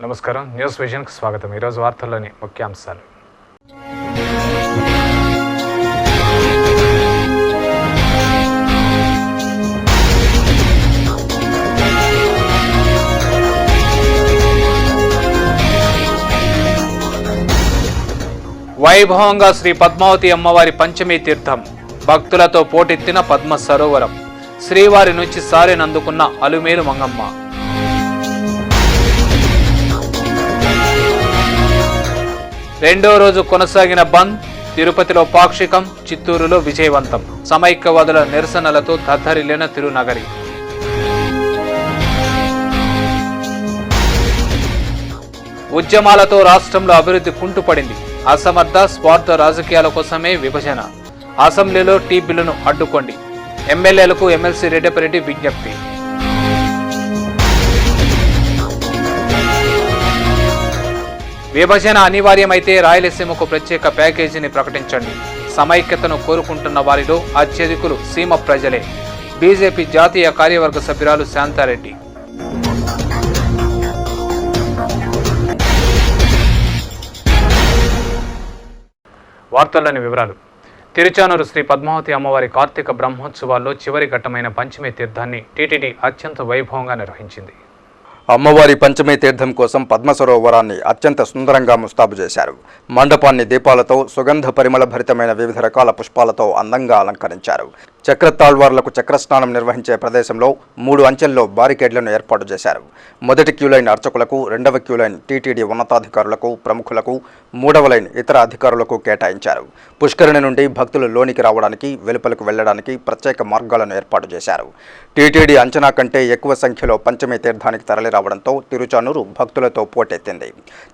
నమస్కారం, న్యూస్ విజన్కి స్వాగతం. ఈరోజు వార్తల్లోని ముఖ్యాంశాలు. వైభవంగా శ్రీ పద్మావతి అమ్మవారి పంచమీ తీర్థం, భక్తులతో పోటెత్తిన పద్మ సరోవరం, శ్రీవారి నుంచి సారెనందుకున్న అలుమేలు మంగమ్మ. రెండో రోజు కొనసాగిన బంద్, తిరుపతిలో పాక్షికం, చిత్తూరులో విజయవంతం. సమైక్యవాదుల నిరసనలతో దద్దరిల్లిన తిరునగరి. ఉద్యమాలతో రాష్ట్రంలో అభివృద్ధి కుంటుపడింది. అసమర్థ స్వార్థ రాజకీయాల కోసమే విభజన. అసెంబ్లీలో టీ బిల్లును అడ్డుకోండి. ఎమ్మెల్యేలకు ఎమ్మెల్సీ రెడ్డిపరెడ్డి విజ్ఞప్తి. విభజన అనివార్యమైతే రాయలసీమకు ప్రత్యేక ప్యాకేజీని ప్రకటించండి. సమైక్యతను కోరుకుంటున్న వారిలో అత్యధికులు సీమ ప్రజలే. బీజేపీ జాతీయ కార్యవర్గ సభ్యురాలు శాంతారెడ్డి. వార్తల్లోని వివరాలు. తిరుచానూరు శ్రీ పద్మావతి అమ్మవారి కార్తీక బ్రహ్మోత్సవాల్లో చివరి ఘట్టమైన పంచమీ తీర్థాన్ని టీటీడీ అత్యంత వైభవంగా నిర్వహించింది. అమ్మవారి పంచమీ తీర్థం కోసం పద్మ సరోవరాన్ని అత్యంత సుందరంగా ముస్తాబు చేశారు. మండపాన్ని దీపాలతో, సుగంధ పరిమళ భరితమైన వివిధ రకాల పుష్పాలతో అందంగా అలంకరించారు. చక్రతాళ్వార్లకు చక్రస్నానం నిర్వహించే ప్రదేశంలో 3 అంచెల్లో బారికేడ్లను ఏర్పాటు చేశారు. మొదటి క్యూలైన్ అర్చకులకు, రెండవ క్యూలైన్ టీటీడీ ఉన్నతాధికారులకు, ప్రముఖులకు, 3వ లైన్ ఇతర అధికారులకు కేటాయించారు. పుష్కరిణి నుండి భక్తులు లోనికి రావడానికి, వెలుపలకు వెళ్లడానికి ప్రత్యేక మార్గాలను ఏర్పాటు చేశారు. టీటీడీ అంచనా కంటే ఎక్కువ సంఖ్యలో పంచమీ తీర్థానికి తరలిరావడంతో తిరుచానూరు భక్తులతో పోటెత్తింది.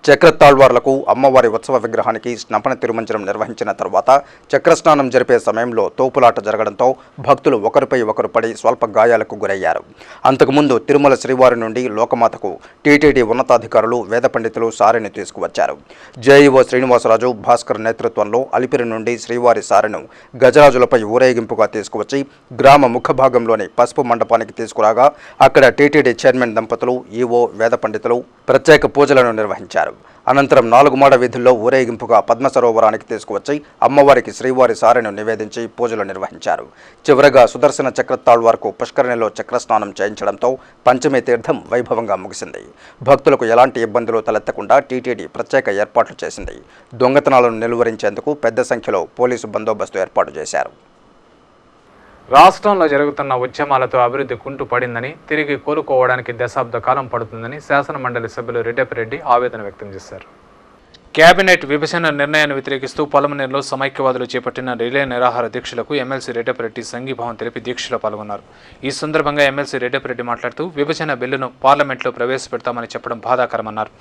చక్రతాళ్వార్లకు అమ్మవారి ఉత్సవ విగ్రహానికి స్నపన తిరుమంజనం నిర్వహించిన తర్వాత చక్రస్నానం జరిపే సమయంలో తోపులాట జరగడంతో భక్తులు ఒకరిపై ఒకరు పడి స్వల్ప గాయాలకు గురయ్యారు. అంతకుముందు తిరుమల శ్రీవారి నుండి లోకమాతకు టీటీడీ ఉన్నతాధికారులు, వేద పండితులు సారెను తీసుకువచ్చారు. జేఈఓ శ్రీనివాసరాజు, భాస్కర్ నేతృత్వంలో అలిపిరి నుండి శ్రీవారి సారెను గజరాజులపై ఊరేగింపుగా తీసుకువచ్చి గ్రామ ముఖభాగంలోని పసుపు మండపానికి తీసుకురాగా అక్కడ టీటీడీ చైర్మన్ దంపతులు, ఈవో, వేద పండితులు ప్రత్యేక పూజలను నిర్వహించారు. అనంతరం 4 మాడ వీధుల్లో ఊరేగింపుగా పద్మ సరోవరానికి తీసుకువచ్చి అమ్మవారికి శ్రీవారి సారెను నివేదించి పూజలు నిర్వహించారు. చివరగా సుదర్శన చక్రతాళ్వార్కు పుష్కరిణిలో చక్రస్నానం చేయించడంతో పంచమీ తీర్థం వైభవంగా ముగిసింది. భక్తులకు ఎలాంటి ఇబ్బందులు తలెత్తకుండా టీటీడీ ప్రత్యేక ఏర్పాట్లు చేసింది. దొంగతనాలను నిలువరించేందుకు పెద్ద సంఖ్యలో పోలీసు బందోబస్తు ఏర్పాటు చేశారు. రాష్ట్రంలో జరుగుతున్న ఉద్యమాలతో అభివృద్ధి కుంటుపడిందని, తిరిగి కోలుకోవడానికి దశాబ్ద కాలం పడుతుందని శాసనమండలి సభ్యులు రెడ్డిపరెడ్డి ఆవేదన వ్యక్తం చేశారు. కేబినెట్ విభజన నిర్ణయాన్ని వ్యతిరేకిస్తూ పలమనేరులో సమైక్యవాదులు చేపట్టిన రిలే నిరాహార దీక్షలకు ఎమ్మెల్సీ రెడ్డిపరెడ్డి సంఘీభావం తెలిపి దీక్షలో పాల్గొన్నారు. ఈ సందర్భంగా ఎమ్మెల్సీ రెడ్డిపరెడ్డి మాట్లాడుతూ విభజన బిల్లును పార్లమెంట్లో ప్రవేశపెడతామని చెప్పడం బాధాకరమన్నారు.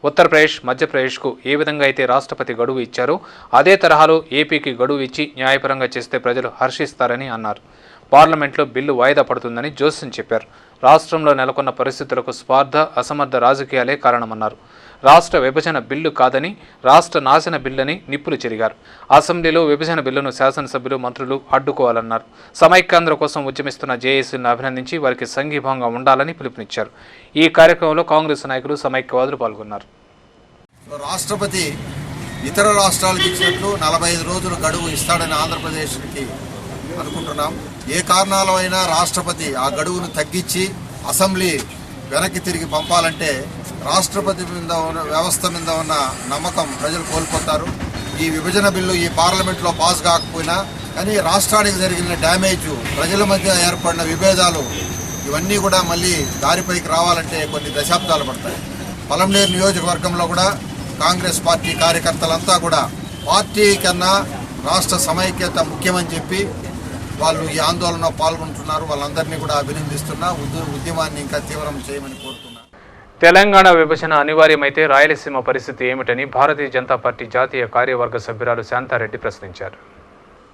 ఉత్తరప్రదేశ్, మధ్యప్రదేశ్కు ఏ విధంగా అయితే రాష్ట్రపతి గడువు ఇచ్చారో అదే తరహాలో ఏపీకి గడువు ఇచ్చి న్యాయపరంగా చేస్తే ప్రజలు హర్షిస్తారని అన్నారు. పార్లమెంట్లో బిల్లు వాయిదా పడుతుందని జోస్యం చెప్పారు. రాష్ట్రంలో నెలకొన్న పరిస్థితులకు స్వార్థ, అసమర్థ రాజకీయాలే కారణమన్నారు. రాష్ట్ర విభజన బిల్లు కాదని రాష్ట్ర నాశన బిల్లని నిప్పులు చెరిగారు. అసెంబ్లీలో విభజన బిల్లును శాసనసభ్యులు, మంత్రులు అడ్డుకోవాలన్నారు. సమైక్యాంధ్ర కోసం ఉద్యమిస్తున్న జేఏసీని అభినందించి వారికి సంఘీభంగా ఉండాలని పిలుపునిచ్చారు. ఈ కార్యక్రమంలో కాంగ్రెస్ నాయకులు, సమైక్యవాదులు పాల్గొన్నారు. రాష్ట్రపతి ఇతర రాష్ట్రాలకు ఇచ్చినట్లు 45 రోజులు గడువు ఇస్తాడని ఆంధ్రప్రదేశ్కి అనుకుంటున్నాం. ఏ కారణాల అయినా రాష్ట్రపతి ఆ గడువును తగ్గించి అసెంబ్లీ వెనక్కి తిరిగి పంపాలంటే రాష్ట్రపతి మీద ఉన్న వ్యవస్థ మీద ఉన్న నమ్మకం ప్రజలు కోల్పోతారు. ఈ విభజన బిల్లు ఈ పార్లమెంట్లో పాస్ కాకపోయినా కానీ రాష్ట్రానికి జరిగిన డ్యామేజ్, ప్రజల మధ్య ఏర్పడిన విభేదాలు ఇవన్నీ కూడా మళ్ళీ దారిపైకి రావాలంటే కొన్ని దశాబ్దాలు పడతాయి. పలమనేరు నియోజకవర్గంలో కూడా కాంగ్రెస్ పార్టీ కార్యకర్తలంతా కూడా పార్టీ కన్నా రాష్ట్ర సమైక్యత ముఖ్యమని చెప్పి వాళ్ళు ఈ ఆందోళనలో పాల్గొంటున్నారు. వాళ్ళందరినీ కూడా అభినందిస్తున్నా. ఉద్యమాన్ని ఇంకా తీవ్రం చేయమని కోరుతున్నారు. తెలంగాణ విభజన అనివార్యమైతే రాయలసీమ పరిస్థితి ఏమిటని భారతీయ జనతా పార్టీ జాతీయ కార్యవర్గ సభ్యురాలు శాంతారెడ్డి ప్రశ్నించారు.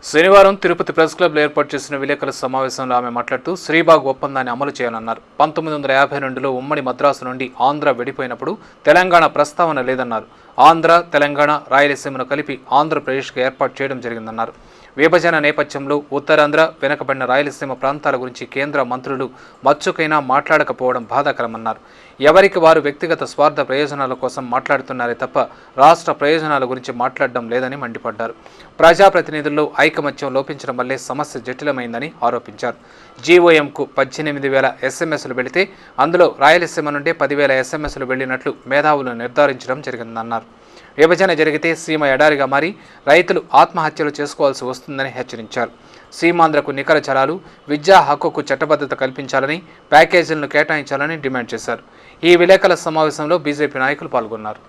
శనివారం తిరుపతి ప్రెస్ క్లబ్లో ఏర్పాటు చేసిన విలేకరుల సమావేశంలో ఆమె మాట్లాడుతూ శ్రీబాగ్ ఒప్పందాన్ని అమలు చేయాలన్నారు. 1952లో ఉమ్మడి మద్రాసు నుండి ఆంధ్ర విడిపోయినప్పుడు తెలంగాణ ప్రస్తావన లేదన్నారు. ఆంధ్ర, తెలంగాణ, రాయలసీమను కలిపి ఆంధ్రప్రదేశ్కు ఏర్పాటు చేయడం జరిగిందన్నారు. విభజన నేపథ్యంలో ఉత్తరాంధ్ర, వెనుకబడిన రాయలసీమ ప్రాంతాల గురించి కేంద్ర మంత్రులు మచ్చుకైనా మాట్లాడకపోవడం బాధాకరమన్నారు. ఎవరికి వారు వ్యక్తిగత స్వార్థ ప్రయోజనాల కోసం మాట్లాడుతున్నారే తప్ప రాష్ట్ర ప్రయోజనాల గురించి మాట్లాడడం లేదని మండిపడ్డారు. ప్రజాప్రతినిధుల్లో ఐకమత్యం లోపించడం వల్లే సమస్య జటిలమైందని ఆరోపించారు. జీఓఎంకు 18,000 ఎస్ఎంఎస్లు వెళితే అందులో రాయలసీమ నుండి 10,000 ఎస్ఎంఎస్లు వెళ్లినట్లు మేధావులు నిర్ధారించడం జరిగిందన్నారు. విభజన జరిగితే సీమ ఎడారిగా మారి రైతులు ఆత్మహత్యలు చేసుకోవాల్సి వస్తుందని హెచ్చరించారు. సీమాంధ్రకు నికర జలాలు, విద్యా హక్కుకు చట్టబద్ధత కల్పించాలని, ప్యాకేజీలను కేటాయించాలని డిమాండ్ చేశారు. ఈ విలేకరుల సమావేశంలో బీజేపీ నాయకులు పాల్గొన్నారు.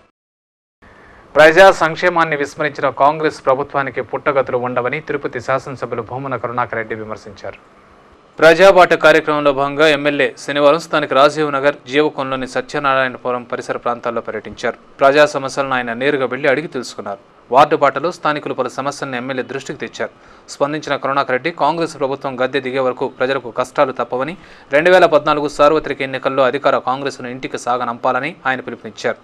ప్రజా సంక్షేమాన్ని విస్మరించిన కాంగ్రెస్ ప్రభుత్వానికి పుట్టగతులు ఉండవని తిరుపతి శాసనసభ్యులు భూమన కరుణాకర్ రెడ్డి విమర్శించారు. ప్రజాబాట కార్యక్రమంలో భాగంగా ఎమ్మెల్యే శనివారం స్థానిక రాజీవ్ నగర్, జీవకోన్లోని సత్యనారాయణపురం పరిసర ప్రాంతాల్లో పర్యటించారు. ప్రజా సమస్యలను ఆయన నేరుగా వెళ్లి అడిగి తెలుసుకున్నారు. వార్డు బాటలో స్థానికులు పలు సమస్యలను ఎమ్మెల్యే దృష్టికి తెచ్చారు. స్పందించిన కరుణాకర్ రెడ్డి కాంగ్రెస్ ప్రభుత్వం గద్దె దిగే వరకు ప్రజలకు కష్టాలు తప్పవని, 2014 సార్వత్రిక ఎన్నికల్లో అధికార కాంగ్రెస్ను ఇంటికి సాగనంపాలని ఆయన పిలుపునిచ్చారు.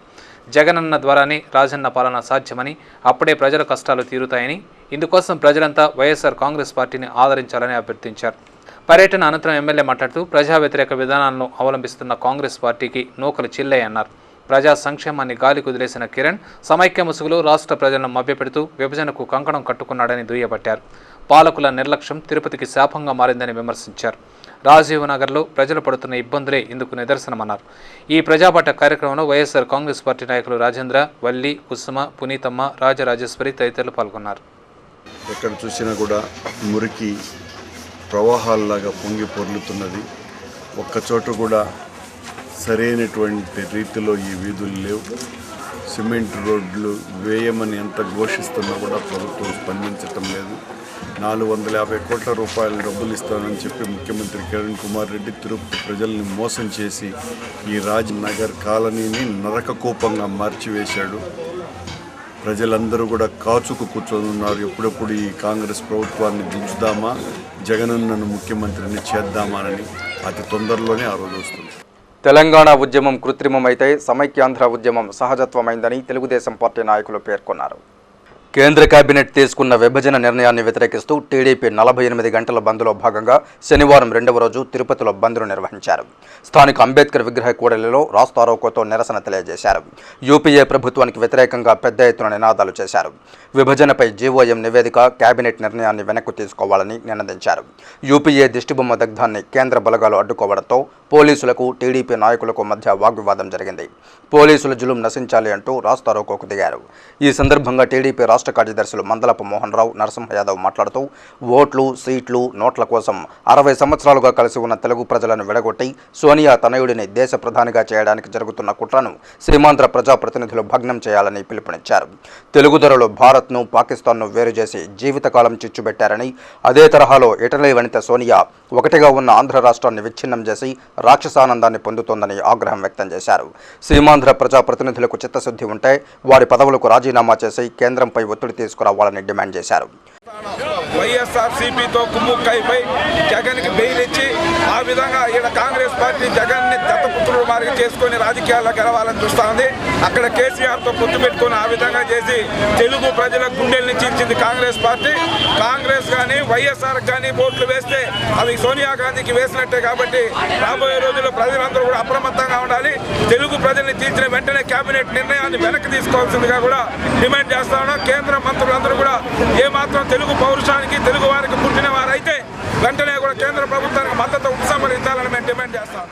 జగనన్న ద్వారానే రాజన్న పాలన సాధ్యమని, అప్పుడే ప్రజల కష్టాలు తీరుతాయని, ఇందుకోసం ప్రజలంతా వైఎస్ఆర్ కాంగ్రెస్ పార్టీని ఆదరించాలని అభ్యర్థించారు. పర్యటన అనంతరం ఎమ్మెల్యే మాట్లాడుతూ ప్రజా వ్యతిరేక విధానాలను అవలంబిస్తున్న కాంగ్రెస్ పార్టీకి నూకలు చిల్లయ్యన్నారు. ప్రజా సంక్షేమాన్ని గాలి కుదిలేసిన కిరణ్ సమైక్య ముసుగులో రాష్ట్ర ప్రజలను మభ్యపెడుతూ విభజనకు కంకణం కట్టుకున్నాడని దుయ్యబట్టారు. పాలకుల నిర్లక్ష్యం తిరుపతికి శాపంగా మారిందని విమర్శించారు. రాజీవ్ నగర్లో ప్రజలు పడుతున్న ఇబ్బందులే ఇందుకు నిదర్శనమన్నారు. ఈ ప్రజాబాట కార్యక్రమంలో వైఎస్ఆర్ కాంగ్రెస్ పార్టీ నాయకులు రాజేంద్ర, వల్లి, కుసుమ, పునీతమ్మ, రాజరాజేశ్వరి తదితరులు పాల్గొన్నారు. ఎక్కడ చూసినా కూడా మురికి ప్రవాహాల్లాగా పొంగి పొర్లుతున్నది. ఒక్కచోట కూడా సరైనటువంటి రీతిలో ఈ వీధులు లేవు. సిమెంట్ రోడ్లు వేయమని ఎంత ఘోషిస్తున్నా కూడా ప్రభుత్వం స్పందించటం లేదు. 450 కోట్ల రూపాయల డబ్బులు ఇస్తానని చెప్పి ముఖ్యమంత్రి కిరణ్ కుమార్ రెడ్డి తిరుపతి ప్రజల్ని మోసం చేసి ఈ రాజ్ నగర్ కాలనీని నరకకూపంగా మార్చివేశాడు. ప్రజలందరూ కూడా కాచుకు కూర్చొని ఉన్నారు. ఎప్పుడెప్పుడు ఈ కాంగ్రెస్ ప్రభుత్వాన్ని దించుదామా, జగనన్నను ముఖ్యమంత్రిని చేద్దామానని. అతి తొందరలోనే ఆ రోజు వస్తుంది. తెలంగాణ ఉద్యమం కృత్రిమమైతే సమైక్యాంధ్ర ఉద్యమం సహజత్వమైందని తెలుగుదేశం పార్టీ నాయకులు పేర్కొన్నారు. కేంద్ర కేబినెట్ తీసుకున్న విభజన నిర్ణయాన్ని వ్యతిరేకిస్తూ టీడీపీ 48 గంటల బంద్లో భాగంగా శనివారం 2వ రోజు తిరుపతిలో బంద్ను నిర్వహించారు. స్థానిక అంబేద్కర్ విగ్రహ కూడలిలో రాస్తారోకోతో నిరసన తెలియజేశారు. యూపీఏ ప్రభుత్వానికి వ్యతిరేకంగా పెద్ద ఎత్తున నినాదాలు చేశారు. విభజనపై జీఓఎం నివేదిక, కేబినెట్ నిర్ణయాన్ని వెనక్కు తీసుకోవాలని నినదించారు. యూపీఏ దిష్టిబొమ్మ దగ్ధాన్ని కేంద్ర బలగాలు అడ్డుకోవడంతో పోలీసులకు టీడీపీ నాయకులకు మధ్య వాగ్వివాదం జరిగింది. పోలీసుల జులుం నశించాలి అంటూ రాస్తారోకోకు దిగారు. ఈ సందర్భంగా టీడీపీ రాష్ట్ర కార్యదర్శులు మందలపు మోహన్ రావు, నరసింహ యాదవ్ మాట్లాడుతూ ఓట్లు, సీట్లు, నోట్ల కోసం 60 సంవత్సరాలుగా కలిసి ఉన్న తెలుగు ప్రజలను విడగొట్టి సోనియా తనయుడిని దేశ ప్రధానిగా చేయడానికి జరుగుతున్న కుట్రను సీమాంధ్ర ప్రజాప్రతినిధులు భగ్నం చేయాలని పిలుపునిచ్చారు. తెలుగుదొరలు భారత్ను, పాకిస్తాన్ను వేరు చేసి జీవితకాలం చిచ్చుబెట్టారని, అదే తరహాలో ఇటలీ వనిత సోనియా ఒకటిగా ఉన్న ఆంధ్ర రాష్ట్రాన్ని విచ్ఛిన్నం చేసి రాక్షసానందాన్ని పొందుతోందని ఆగ్రహం వ్యక్తం చేశారు. సీమాంధ్ర ప్రజాప్రతినిధులకు చిత్తశుద్ధి ఉంటే వారి పదవులకు రాజీనామా చేసి కేంద్రంపై ఒత్తిడి తీసుకురావాలని డిమాండ్ చేశారు. వైఎస్ఆర్సీపీతో కుమ్ముక్కైపై జగన్కి బెయిల్ ఇచ్చి ఆ విధంగా ఇక్కడ కాంగ్రెస్ పార్టీ జగన్ని దత్తపుత్రుడు మార్గం చేసుకొని రాజకీయాల్లో గెలవాలని చూస్తూ ఉంది. అక్కడ కేసీఆర్తో పొత్తు పెట్టుకొని ఆ విధంగా చేసి తెలుగు ప్రజల గుండెల్ని చీల్చింది కాంగ్రెస్ పార్టీ. కాంగ్రెస్ కానీ వైఎస్ఆర్ కానీ ఓట్లు వేస్తే అవి సోనియా గాంధీకి వేసినట్టే. కాబట్టి రాబోయే రోజుల్లో ప్రజలందరూ కూడా అప్రమత్తంగా ఉండాలి. తెలుగు ప్రజల్ని చీల్చిన వెంటనే కేబినెట్ నిర్ణయాన్ని వెనక్కి తీసుకోవాల్సిందిగా కూడా డిమాండ్ చేస్తా ఉన్నాం. కేంద్ర మంత్రులందరూ కూడా ఏమాత్రం తెలుగు పౌరుషానికి, తెలుగు వారికి పుట్టిన వారైతే వెంటనే కూడా కేంద్ర ప్రభుత్వానికి మద్దతు ఉపసంహరించాలని మేము డిమాండ్ చేస్తాం.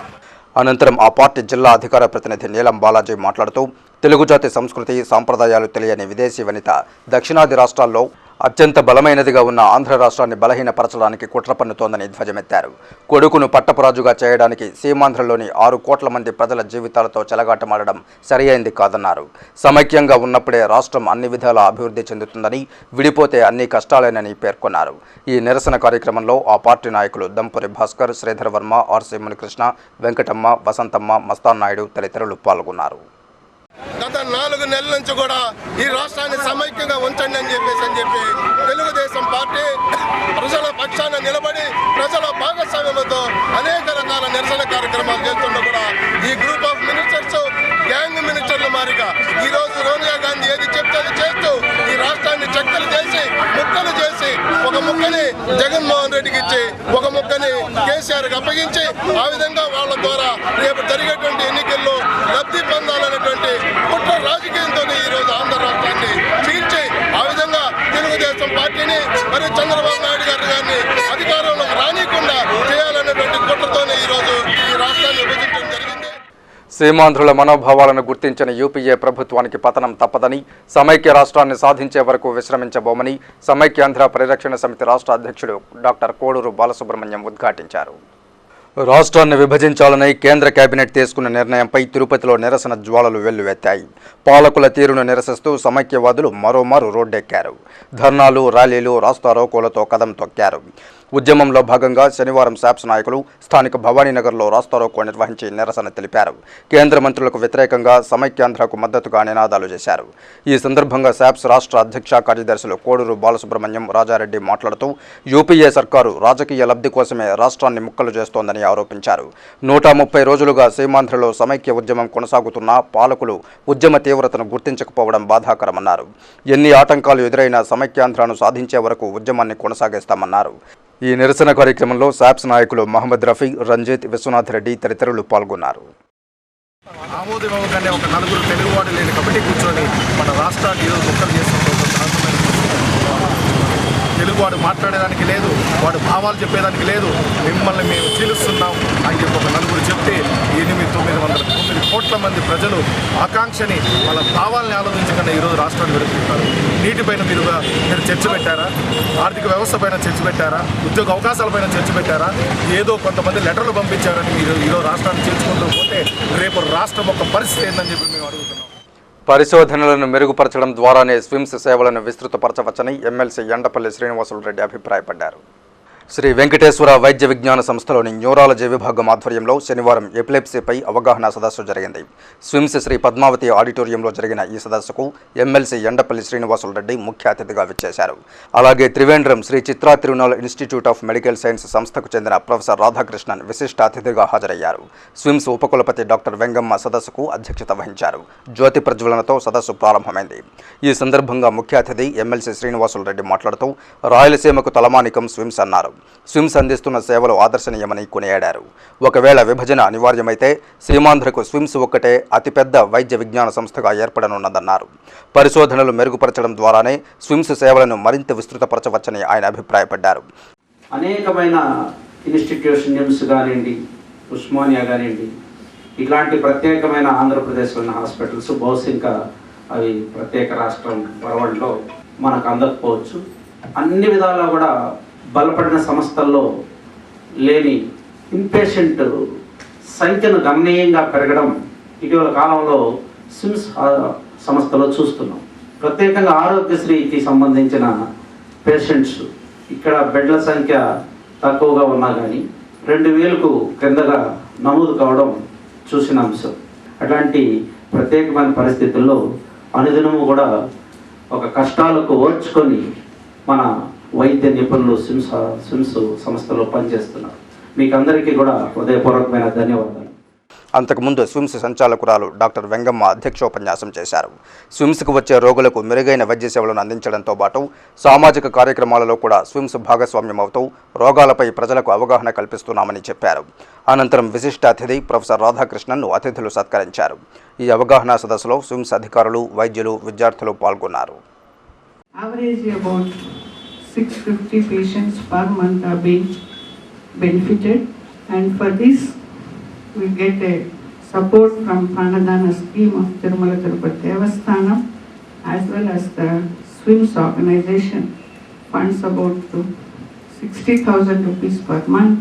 అనంతరం ఆ పార్టీ జిల్లా అధికార ప్రతినిధి నీలం బాలాజీ మాట్లాడుతూ తెలుగు జాతి సంస్కృతి, సాంప్రదాయాలు తెలియని విదేశీ వనిత దక్షిణాది రాష్ట్రాల్లో అత్యంత బలమైనదిగా ఉన్న ఆంధ్ర రాష్ట్రాన్ని బలహీనపరచడానికి కుట్ర పన్నుతోందని ధ్వజమెత్తారు. కొడుకును పట్టపురాజుగా చేయడానికి సీమాంధ్రలోని 6 కోట్ల మంది ప్రజల జీవితాలతో చెలగాటమాడడం సరియైంది కాదన్నారు. సమైక్యంగా ఉన్నప్పుడే రాష్ట్రం అన్ని విధాలా అభివృద్ధి చెందుతుందని, విడిపోతే అన్ని కష్టాలేనని పేర్కొన్నారు. ఈ నిరసన కార్యక్రమంలో ఆ పార్టీ నాయకులు దంపురి భాస్కర్, శ్రీధర్ వర్మ, ఆర్సీ మునికృష్ణ, వెంకటమ్మ, వసంతమ్మ, మస్తాన్ నాయుడు తదితరులు పాల్గొన్నారు. గత 4 నెలల నుంచి కూడా ఈ రాష్ట్రాన్ని సమైక్యంగా ఉంచండి అని చెప్పి తెలుగుదేశం పార్టీ ప్రజల పక్షాన నిలబడి ప్రజల భాగస్వామ్యంతో అనేక రకాల నిరసన కార్యక్రమాలు చేస్తున్నా కూడా ఈ గ్రూప్ ఆఫ్ మినిస్టర్స్ గ్యాంగ్ మినిస్టర్ల మారిగా ఈ రోజు సోనియా గాంధీ ఏది చెప్తే చేస్తూ ఈ రాష్ట్రాన్ని చెక్కలు చేసి ముక్కలు చేసి ఒక జగన్మోహన్ రెడ్డికి ఇచ్చి ఒక ముక్కని కేసీఆర్కి అప్పగించి ఆ విధంగా వాళ్ళ ద్వారా రేపు జరిగేటువంటి ఎన్నికల్లో లబ్ధి పొందాలనేటువంటి కుట్ర రాజకీయంతో ఈరోజు ఆంధ్ర రాష్ట్రాన్ని చీల్చి ఆ విధంగా తెలుగుదేశం పార్టీని మరియు చంద్రబాబు నాయుడు గారిని అధికారంలోకి రానియకుండా చేయాలనేటువంటి కుట్రతోనే ఈరోజు ఈ రాష్ట్రాన్ని విభజించడం జరిగింది. సీమాంధ్రుల మనోభావాలను గుర్తించిన యూపీఏ ప్రభుత్వానికి పతనం తప్పదని, సమైక్య రాష్ట్రాన్ని సాధించే వరకు విశ్రమించబోమని సమైక్యాంధ్ర పరిరక్షణ సమితి రాష్ట్ర అధ్యక్షుడు డాక్టర్ కోడూరు బాలసుబ్రహ్మణ్యం ఉద్ఘాటించారు. రాష్ట్రాన్ని విభజించాలని కేంద్ర కేబినెట్ తీసుకున్న నిర్ణయంపై తిరుపతిలో నిరసన జ్వాలలు వెల్లువెత్తాయి. పాలకుల తీరును నిరసిస్తూ సమైక్యవాదులు మరోమారు రోడ్డెక్కారు. ధర్నాలు, ర్యాలీలు, రాస్తారోకోలతో కదం తొక్కారు. ఉద్యమంలో భాగంగా శనివారం శాప్స్ నాయకులు స్థానిక భవానీనగర్లో రాస్తారోకో నిర్వహించి నిరసన తెలిపారు. కేంద్ర మంత్రులకు వ్యతిరేకంగా సమైక్యాంధ్రకు మద్దతుగా నినాదాలు చేశారు. ఈ సందర్భంగా శాప్స్ రాష్ట్ర అధ్యక్ష కార్యదర్శులు కోడూరు బాలసుబ్రహ్మణ్యం, రాజారెడ్డి మాట్లాడుతూ యూపీఏ సర్కారు రాజకీయ లబ్ధి కోసమే రాష్ట్రాన్ని ముక్కలు చేస్తోందని ఆరోపించారు. 130 రోజులుగా సీమాంధ్రలో సమైక్య ఉద్యమం కొనసాగుతున్నా పాలకులు ఉద్యమ తీవ్రతను గుర్తించకపోవడం బాధాకరమన్నారు. ఎన్ని ఆటంకాలు ఎదురైనా సమైక్యాంధ్రను సాధించే వరకు ఉద్యమాన్ని కొనసాగిస్తామన్నారు. ఈ నిరసన కార్యక్రమంలో శాప్స్ నాయకులు మహమ్మద్ రఫీ, రంజిత్, విశ్వనాథ్ రెడ్డి తదితరులు పాల్గొన్నారు. ఆమోదమవగానే ఒక నలుగురు తెలుగువాడు లేని కమిటీ కూర్చొని మన రాష్ట్రాన్ని ఈరోజు ముక్కలు చేస్తుంటే తెలుగువాడు మాట్లాడేదానికి లేదు, వాడు భావాలు చెప్పేదానికి లేదు. మిమ్మల్ని మేము చీలుస్తున్నాం అని చెప్పి ఒక నలుగురు చెప్తే 800-900 కోట్ల మంది ప్రజలు ఆకాంక్షని వాళ్ళ భావాల్ని ఆలోచించకుండా ఈరోజు రాష్ట్రాన్ని విడుతున్నారు. నీటిపైన మీరు చర్చ పెట్టారా? ఆర్థిక వ్యవస్థ పైన చర్చ పెట్టారా? ఉద్యోగ అవకాశాలపైన చర్చ పెట్టారా? ఏదో కొంతమంది లెటర్లు పంపించారని మీరు ఈరోజు రాష్ట్రాన్ని చేర్చుకుంటూ పోతే రేపు రాష్ట్రం ఒక పరిస్థితి ఏందని చెప్పి మేము అడుగుతున్నాం. పరిశోధనలను మెరుగుపరచడం ద్వారానే స్విమ్స్ సేవలను విస్తృతపరచవచ్చని ఎమ్మెల్సీ ఎండపల్లి శ్రీనివాసులు రెడ్డి అభిప్రాయపడ్డారు. శ్రీ వెంకటేశ్వర వైద్య విజ్ఞాన సంస్థలోని న్యూరాలజీ విభాగం ఆధ్వర్యంలో శనివారం ఎపిలెప్సీపై అవగాహన సదస్సు జరిగింది. స్విమ్స్ శ్రీ పద్మావతి ఆడిటోరియంలో జరిగిన ఈ సదస్సుకు ఎమ్మెల్సీ ఎండపల్లి శ్రీనివాసులు రెడ్డి ముఖ్య అతిథిగా విచ్చేశారు. అలాగే Trivandrum Sree Chitra Tirunal institute of medical science సంస్థకు చెందిన ప్రొఫెసర్ రాధాకృష్ణన్ విశిష్ట అతిథిగా హాజరయ్యారు. స్విమ్స్ ఉపకులపతి డాక్టర్ వెంగమ్మ సదస్సుకు అధ్యక్షత వహించారు. జ్యోతి ప్రజ్వలనతో సదస్సు ప్రారంభమైంది. ఈ సందర్భంగా ముఖ్య అతిథి ఎమ్మెల్సీ శ్రీనివాసులు రెడ్డి మాట్లాడుతూ రాయలసీమకు తలమానికం స్విమ్స్ అన్నారు. స్విమ్స్ అందిస్తున్న సేవలు ఆదర్శనీయమని కొనియాడారు. ఒకవేళ విభజన అనివార్యమైతే సీమాంధ్రకు స్విమ్స్ ఒక్కటే అతిపెద్ద వైద్య విజ్ఞాన సంస్థగా ఏర్పడనున్నదన్నారు. పరిశోధనలు మెరుగుపరచడం ద్వారానే స్విమ్స్ సేవలను మరింత విస్తృతపరచవచ్చని ఆయన అభిప్రాయపడ్డారు. అనేకమైన ఇన్స్టిట్యూషన్స్ కానివ్వండి, ఉస్మానియా కానివ్వండి, ఇలాంటి ప్రత్యేకమైన ఆంధ్రప్రదేశ్లోని హాస్పిటల్స్ బహుశా ఇంకా అవి ప్రత్యేక రాష్ట్రం పొరవడిలో మనకు అందకపోవచ్చు. అన్ని విధాలా కూడా బలపడిన సంస్థల్లో లేని ఇన్పేషెంట్ సంఖ్యను గణనీయంగా పెరగడం ఇటీవల కాలంలో స్విమ్స్ సంస్థలో చూస్తున్నాం. ప్రత్యేకంగా ఆరోగ్యశ్రీకి సంబంధించిన పేషెంట్స్ ఇక్కడ బెడ్ల సంఖ్య తక్కువగా ఉన్నా కానీ 2000కు క్రిందగా నమోదు కావడం చూసిన అంశం. అట్లాంటి ప్రత్యేకమైన పరిస్థితుల్లో అనుదినము కూడా ఒక కష్టాలకు ఓర్చుకొని మన వైద్య నిపుణులు స్విమ్స్ సంస్థలో పనిచేస్తున్నారు. మీకు అందరికీ కూడా హృదయపూర్వకమైన ధన్యవాదాలు. అంతకుముందు స్విమ్స్ సంచాలకురాలు డాక్టర్ వెంగమ్మ అధ్యక్షోపన్యాసం చేశారు. స్విమ్స్కు వచ్చే రోగులకు మెరుగైన వైద్య సేవలను అందించడంతో పాటు సామాజిక కార్యక్రమాలలో కూడా స్విమ్స్ భాగస్వామ్యమవుతూ రోగాలపై ప్రజలకు అవగాహన కల్పిస్తున్నామని చెప్పారు. అనంతరం విశిష్ట అతిథి ప్రొఫెసర్ రాధాకృష్ణన్ను అతిథులు సత్కరించారు. ఈ అవగాహన సదస్సులో స్విమ్స్ అధికారులు, వైద్యులు, విద్యార్థులు పాల్గొన్నారు. Average about 650 patients per month are being benefited, and for this we get a support from Pranadana scheme of Tirumala Tirupati Devasthanam as well as the SWIMS organization funds about 60,000 rupees per month,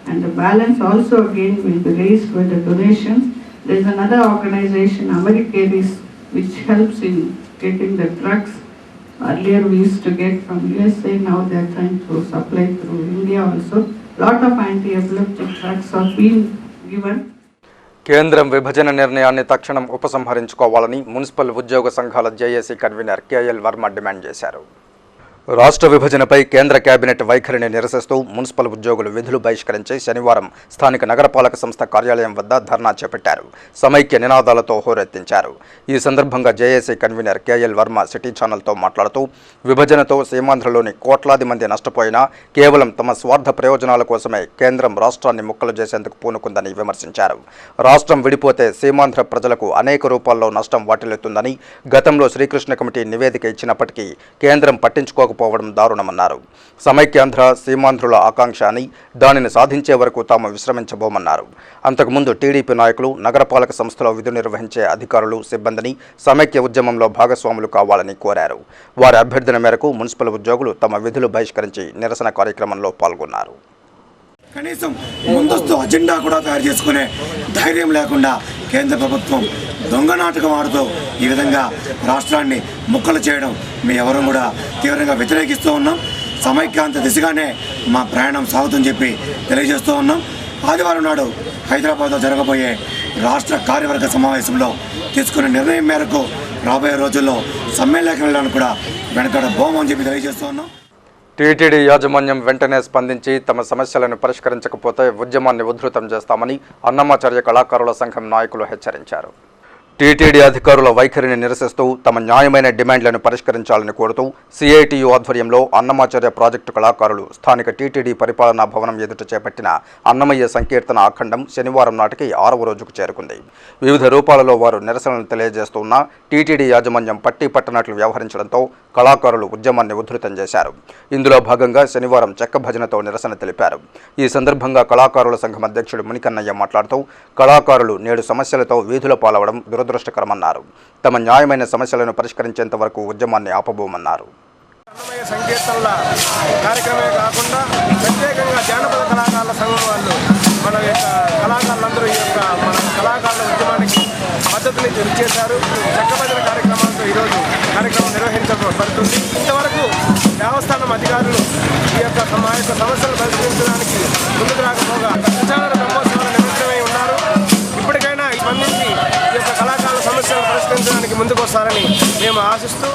and the balance also again will be raised with the donations. There is another organization, Americaris, which helps in getting the drugs. Earlier we used to get from USA, now they are trying to supply through India also. Lot of anti-epileptic drugs are being given. కేంద్రం విభజన నిర్ణయాన్ని తక్షణం ఉపసంహరించుకోవాలని municipal ఉద్యోగ సంఘాల JAC convener KL Varma demand చేశారు. రాష్ట్ర విభజనపై కేంద్ర కేబినెట్ వైఖరిని నిరసిస్తూ మున్సిపల్ ఉద్యోగులు విధులు బహిష్కరించి శనివారం స్థానిక నగరపాలక సంస్థ కార్యాలయం వద్ద ధర్నా చేపట్టారు. సమైక్య నినాదాలతో హోరెత్తించారు. ఈ సందర్భంగా JAC convener KL Varma city ఛానల్తో మాట్లాడుతూ విభజనతో సీమాంధ్రలోని కోట్లాది మంది నష్టపోయినా కేవలం తమ స్వార్థ ప్రయోజనాల కోసమే కేంద్రం రాష్ట్రాన్ని ముక్కలు చేసేందుకు పూనుకుందని విమర్శించారు. రాష్ట్రం విడిపోతే సీమాంధ్ర ప్రజలకు అనేక రూపాల్లో నష్టం వాటిల్లుతుందని గతంలో శ్రీకృష్ణ కమిటీ నివేదిక ఇచ్చినప్పటికీ కేంద్రం పట్టించుకోకపోవడం దారుణమన్నారు. సమైక్యాంధ్ర సీమాంధ్రుల ఆకాంక్ష అని దానిని సాధించే వరకు తాము విశ్రమించబోమన్నారు. అంతకుముందు టీడీపీ నాయకులు నగరపాలక సంస్థలో విధులు నిర్వహించే అధికారులు సిబ్బందిని సమైక్య ఉద్యమంలో భాగస్వాములు కావాలని కోరారు. వారి అభ్యర్థన మేరకు మున్సిపల్ ఉద్యోగులు తమ విధులు బహిష్కరించి నిరసన కార్యక్రమంలో పాల్గొన్నారు. కనీసం ముందస్తు అజెండా కూడా తయారు చేసుకునే ధైర్యం లేకుండా కేంద్ర ప్రభుత్వం దొంగ నాటకం ఆడుతూ ఈ విధంగా రాష్ట్రాన్ని ముక్కలు చేయడం మేము ఎవరూ కూడా తీవ్రంగా వ్యతిరేకిస్తూ ఉన్నాం. సమైక్యాంత దిశగానే మా ప్రయాణం సాగుతుందని చెప్పి తెలియజేస్తూ ఉన్నాం. ఆదివారం నాడు హైదరాబాద్లో జరగబోయే రాష్ట్ర కార్యవర్గ సమావేశంలో తీసుకున్న నిర్ణయం మేరకు రాబోయే రోజుల్లో సమ్మేళనకు వెళ్ళడానికి కూడా వెనకడబోమని చెప్పి తెలియజేస్తూ ఉన్నాం. టీటీడీ యాజమాన్యం వెంటనే స్పందించి తమ సమస్యలను పరిష్కరించకపోతే ఉద్యమాన్ని ఉధృతం చేస్తామని అన్నమాచార్య కళాకారుల సంఘం నాయకులు హెచ్చరించారు. టీటీడీ అధికారుల వైఖరిని నిరసిస్తూ తమ న్యాయమైన డిమాండ్లను పరిష్కరించాలని కోరుతూ సిఐటియు ఆధ్వర్యంలో అన్నమాచార్య ప్రాజెక్టు కళాకారులు స్థానిక టీటీడీ పరిపాలనా భవనం ఎదుట చేపట్టిన అన్నమయ్య సంకీర్తన అఖండం శనివారం నాటికి 6వ రోజుకు చేరుకుంది. వివిధ రూపాలలో వారు నిరసనలు తెలియజేస్తున్న టీటీడీ యాజమాన్యం పట్టి పట్టనట్లు వ్యవహరించడంతో కళాకారులు ఉద్యమాన్ని ఉధృతం చేశారు. ఇందులో భాగంగా శనివారం చెక్క భజనతో నిరసన తెలిపారు. ఈ సందర్భంగా కళాకారుల సంఘం అధ్యక్షుడు మునికన్నయ్య మాట్లాడుతూ కళాకారులు నేడు సమస్యలతో వీధుల పాలవడం దురదృష్టకరమన్నారు. తమ న్యాయమైన సమస్యలను పరిష్కరించేంత వరకు ఉద్యమాన్ని ఆపబోమన్నారు. అన్నమయ్య సంకీర్తనల కార్యక్రమమే కాకుండా ప్రత్యేకంగా జానపద కళాకారుల సంఘం వాళ్ళు మన యొక్క కళాకారులందరూ ఈ యొక్క మన కళాకారుల ఉద్యమానికి మద్దతుని ఇచ్చేశారు. చక్కబదిన కార్యక్రమాలతో ఈరోజు కార్యక్రమం నిర్వహించబడుతుంది. ఇంతవరకు దేవస్థానం అధికారులు ఈ యొక్క మా యొక్క సమస్యలు పరిష్కరించడానికి ముందుకు రాకపోగా ప్రచార బ్రహ్మోత్సవాల నిమిత్తమై ఉన్నారు. ఇప్పటికైనా స్పందించి ఈ యొక్క కళాకారుల సమస్యలను పరిష్కరించడానికి ముందుకు వస్తారని మేము ఆశిస్తూ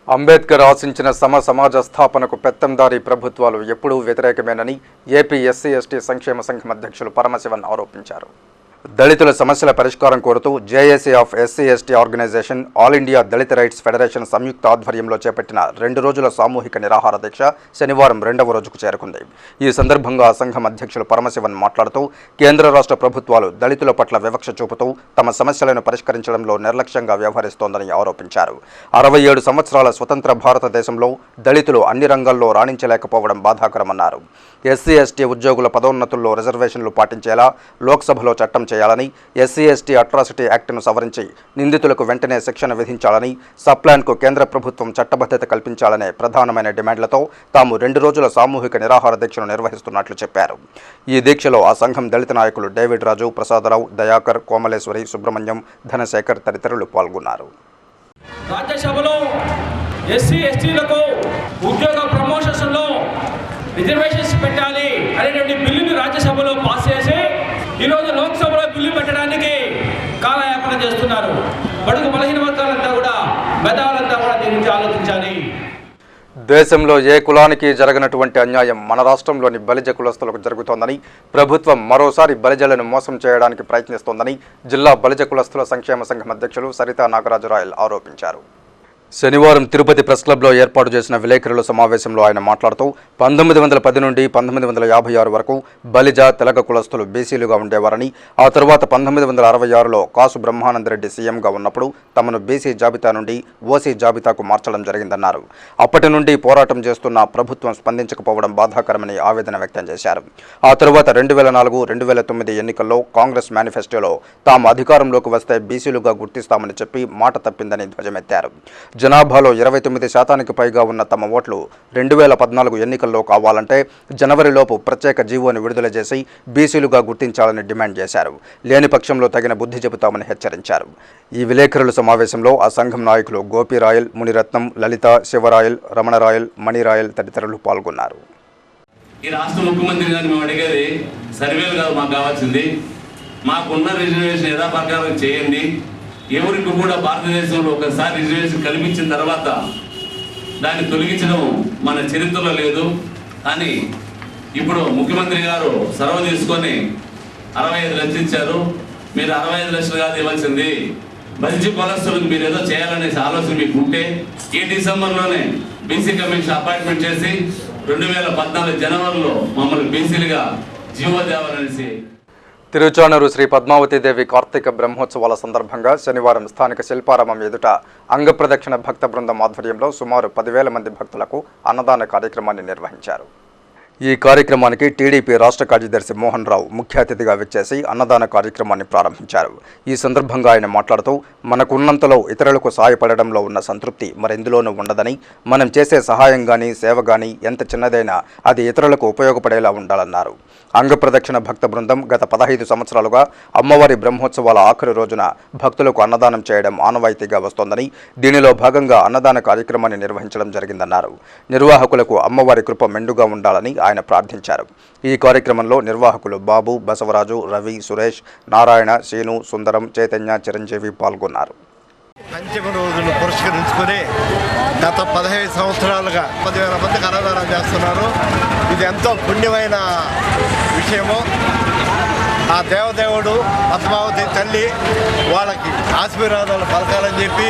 అంబేద్కర్ ఆశించిన సమాజ స్థాపనకు పెత్తందారీ ప్రభుత్వాలు ఎప్పుడూ వ్యతిరేకమేనని ఏపీ ఎస్సీ ఎస్టీ సంక్షేమ సంఘం అధ్యక్షులు పరమశివన్ ఆరోపించారు. దళితుల సమస్యల పరిష్కారం కోరుతూ JAC of SC ST organisation all India Dalit rights federation సంయుక్త ఆధ్వర్యంలో చేపట్టిన 2 రోజుల సామూహిక నిరాహార దీక్ష శనివారం 2వ రోజుకు చేరుకుంది. ఈ సందర్భంగా ఆ సంఘం అధ్యక్షులు పరమశివన్ మాట్లాడుతూ కేంద్ర రాష్ట్ర ప్రభుత్వాలు దళితుల పట్ల వివక్ష చూపుతూ తమ సమస్యలను పరిష్కరించడంలో నిర్లక్ష్యంగా వ్యవహరిస్తోందని ఆరోపించారు. 67 సంవత్సరాల స్వతంత్ర భారతదేశంలో దళితులు అన్ని రంగాల్లో రాణించలేకపోవడం బాధాకరమన్నారు. ఎస్సీ ఎస్టీ ఉద్యోగుల పదోన్నతుల్లో రిజర్వేషన్లు పాటించేలా లోక్సభలో చట్టం చేయాలని, ఎస్సీ ఎస్టీ అట్రాసిటీ యాక్ట్ను సవరించి నిందితులకు వెంటనే శిక్షణ విధించాలని, సప్లాన్కు కేంద్ర ప్రభుత్వం చట్టబద్ధత కల్పించాలనే ప్రధానమైన డిమాండ్లతో తాము 2 రోజుల సామూహిక నిరాహార దీక్షను నిర్వహిస్తున్నట్లు చెప్పారు. ఈ దీక్షలో ఆ సంఘం దళిత నాయకులు డేవిడ్ రాజు, ప్రసాదరావు, దయాకర్, కోమలేశ్వరి, సుబ్రహ్మణ్యం, ధనశేఖర్ తదితరులు పాల్గొన్నారు. రాజ్యసభలో ఎస్సీ ఎస్టీలకు ఉద్యోగ ప్రమోషన్స్లో రిజర్వేషన్స్ పెట్టాలి అనేటువంటి బిల్లుని రాజ్యసభలో పాస్ చేసి ఈరోజు లోక్సభలో బిల్లు పెట్టడానికి కాలయాపన చేస్తున్నారు. బడుగు బలహీన వర్గాలంతా కూడా మెధావులంతా కూడా దీని గురించి ఆలోచించాలి. దేశంలో ఏ కులానికి జరగనటువంటి అన్యాయం మన రాష్ట్రంలోని బలిజ కులస్తులకు జరుగుతోందని, ప్రభుత్వం మరోసారి బలిజలను మోసం చేయడానికి ప్రయత్నిస్తోందని జిల్లా బలిజ కులస్తుల సంక్షేమ సంఘం అధ్యక్షులు సరితా నాగరాజరాయల్ ఆరోపించారు. శనివారం తిరుపతి ప్రెస్ క్లబ్లో ఏర్పాటు చేసిన విలేకరుల సమావేశంలో ఆయన మాట్లాడుతూ 1910 నుండి 1956 వరకు బలిజ తెలగ కులస్తులు బీసీలుగా ఉండేవారని, ఆ తర్వాత 1966లో కాసు బ్రహ్మానందరెడ్డి సీఎంగా ఉన్నప్పుడు తమను బీసీ జాబితా నుండి ఓసీ జాబితాకు మార్చడం జరిగిందన్నారు. అప్పటి నుండి పోరాటం చేస్తున్న ప్రభుత్వం స్పందించకపోవడం బాధాకరమని ఆవేదన వ్యక్తం చేశారు. ఆ తరువాత 2004, 2009 ఎన్నికల్లో కాంగ్రెస్ మేనిఫెస్టోలో తాము అధికారంలోకి వస్తే బీసీలుగా గుర్తిస్తామని చెప్పి మాట తప్పిందని ధ్వజమెత్తారు. జనాభాలో 29% పైగా ఉన్న తమ ఓట్లు 2014 ఎన్నికల్లో కావాలంటే జనవరిలోపు ప్రత్యేక జీవోని విడుదల చేసి బీసీలుగా గుర్తించాలని డిమాండ్ చేశారు. లేని పక్షంలో తగిన బుద్ధి చెబుతామని హెచ్చరించారు. ఈ విలేకరుల సమావేశంలో ఆ సంఘం నాయకులు గోపిరాయల్, మునిరత్నం, లలిత, శివరాయల్, రమణరాయల్, మణిరాయల్ తదితరులు పాల్గొన్నారు. ఈ రాష్ట్ర ముఖ్యమంత్రి గారిని మేము అడిగేది సర్వేలు కాదు మాకు కావాల్సింది, మాకున్న రిజర్వేషన్ యథాప్రకారం చేయండి. 2014 ఎన్నికల్లో కావాలంటే జనవరిలోపు ప్రత్యేక జీవోని విడుదల చేసి బీసీలుగా గుర్తించాలని డిమాండ్ చేశారు. ఈ విలేకరుల సమావేశంలో ఆ సంఘం నాయకులు గోపిరాయల్, మునిరత్నం, లలిత, శివరాయల్, రమణరాయల్, మణిరాయల్ తదితరులు పాల్గొన్నారు. ఎవరికి కూడా భారతదేశంలో ఒకసారి రిజర్వేషన్ కల్పించిన తర్వాత దాన్ని తొలగించడం మన చరిత్రలో లేదు. కానీ ఇప్పుడు ముఖ్యమంత్రి గారు చొరవ తీసుకొని 65 లక్షలు ఇచ్చారు. మీరు 65 లక్షలు కాదు ఇవ్వాల్సింది, మంచి కులస్తులకు మీరు ఏదో చేయాలనే ఆలోచన మీకు ఉంటే ఈ డిసెంబర్లోనే బీసీ కమిషన్ అపాయింట్మెంట్ చేసి 2014 జనవరిలో మమ్మల్ని బీసీలుగా జీవోదేవాలనేసి. తిరుచానూరు శ్రీ పద్మావతీదేవి కార్తీక బ్రహ్మోత్సవాల సందర్భంగా శనివారం స్థానిక శిల్పారామం ఎదుట అంగప్రదక్షిణ భక్త బృందం ఆధ్వర్యంలో సుమారు 10,000 మంది భక్తులకు అన్నదాన కార్యక్రమాన్ని నిర్వహించారు. ఈ కార్యక్రమానికి టీడీపీ రాష్ట్ర కార్యదర్శి మోహన్ రావు ముఖ్య అతిథిగా విచ్చేసి అన్నదాన కార్యక్రమాన్ని ప్రారంభించారు. ఈ సందర్భంగా ఆయన మాట్లాడుతూ మనకున్నంతలో ఇతరులకు సహాయపడడంలో ఉన్న సంతృప్తి మరెందులోనూ ఉండదని, మనం చేసే సహాయం కానీ సేవ కానీ ఎంత చిన్నదైనా అది ఇతరులకు ఉపయోగపడేలా ఉండాలన్నారు. అంగప్రదక్షిణ భక్త బృందం గత 15 సంవత్సరాలుగా అమ్మవారి బ్రహ్మోత్సవాల ఆఖరి రోజున భక్తులకు అన్నదానం చేయడం ఆనవాయితీగా వస్తోందని, దీనిలో భాగంగా అన్నదాన కార్యక్రమాన్ని నిర్వహించడం జరిగిందన్నారు. నిర్వాహకులకు అమ్మవారి కృప మెండుగా ఉండాలని ఆయన ప్రార్థించారు. ఈ కార్యక్రమంలో నిర్వాహకులు బాబు, బసవరాజు, రవి, సురేష్, నారాయణ, శ్రీను, సుందరం, చైతన్య, చిరంజీవి పాల్గొన్నారు. పంచమ రోజులు పురస్కరించుకొని గత 15 సంవత్సరాలుగా 10,000 మందికి అన్నదానం చేస్తున్నారు. ఇది ఎంతో పుణ్యమైన విషయము. ఆ దేవదేవుడు పద్మావతి తల్లి వాళ్ళకి ఆశీర్వాదాలు పలకాలని చెప్పి